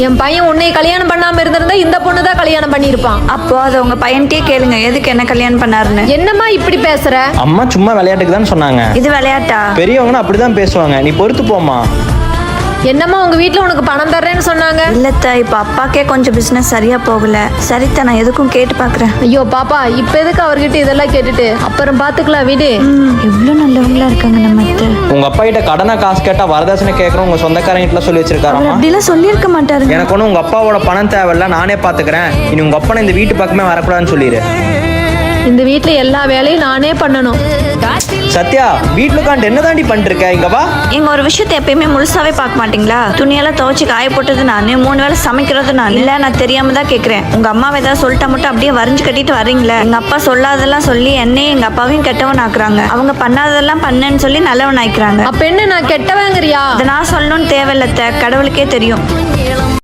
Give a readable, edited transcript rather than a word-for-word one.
என் பையன் உன்னை கல்யாணம் பண்ணாம இருந்திருந்தா இந்த பொண்ணு தான் கல்யாணம் பண்ணிருப்பான். அப்போ அதை உங்க பையன்கிட்டே கேளுங்க, எதுக்கு என்ன கல்யாணம் பண்ணாருன்னு. என்னம்மா இப்படி பேசுற? அம்மா சும்மா விளையாட்டுக்கு தான் சொன்னாங்க. இது விளையாட்டா? பெரியவங்கன்னா அப்படிதான் பேசுவாங்க, நீ பொறுத்து போமா. என்னம்மா உங்க வீட்ல உனக்கு பணம் தர்றேன்னு சொன்னாங்க? இல்லத்த, இப்ப அப்பாக்கே கொஞ்சம் பிசினஸ் சரியா போகல. சரித்த, நான் எதுக்கும் கேட்டு பாக்குறேன். ஐயோ பாப்பா, இப்ப எதுக்கு அவர்கிட்ட இதெல்லாம் கேட்டுட்டு? அப்புறம் பாத்துக்கலாம், வீடு. எவ்வளவு நல்லவங்களா இருக்காங்க நம்ம அத்தை. உங்க அப்பா கிட்ட கடனை காசு கேட்டா வரதட்சணை கேட்கறோம் உங்க சொந்தக்காரங்க சொல்லி வச்சிருக்காராமா. அப்படிலாம் சொல்லியிருக்க மாட்டாரு. எனக்கு ஒண்ணு உங்க அப்பாவோட பணம் தேவையில்ல, நானே பாத்துக்கிறேன். இனி உங்க அப்பனை இந்த வீட்டு பக்கமே வரக்கூடாதுன்னு சொல்லிடு. இந்த வீட்ல எல்லா வேலையும் நானே பண்ணணும். சத்யா, வீட்டுல உட்காந்து என்ன தாண்டி பண்ணிட்டு இருக்க? இங்க வா. எங்க ஒரு விஷயத்தை எப்பயுமே முழுசாவே பார்க்க மாட்டீங்களா? துணியெல்லாம் துவைச்சு காய போட்டது நானு, 3 வேளை சமைக்கிறது நான். இல்ல, நான் தெரியாம தான் கேக்குறேன். உங்க அம்மாவை ஏதாவது சொல்லிட்டா மட்டும் அப்படியே வரைஞ்சு கட்டிட்டு வர்றீங்களே. எங்க அப்பா சொல்லாதெல்லாம் சொல்லி என்னையும் எங்க அப்பாவையும் கெட்டவன் ஆக்குறாங்க. அவங்க பண்ணாததெல்லாம் பண்ணேன்னு சொல்லி நல்லவன் ஆயிக்கிறாங்க. அப்ப என்ன, நான் கெட்டவங்கிறியா? அதை நான் சொல்லணும்னு தேவையில்ல, கடவுளுக்கே தெரியும்.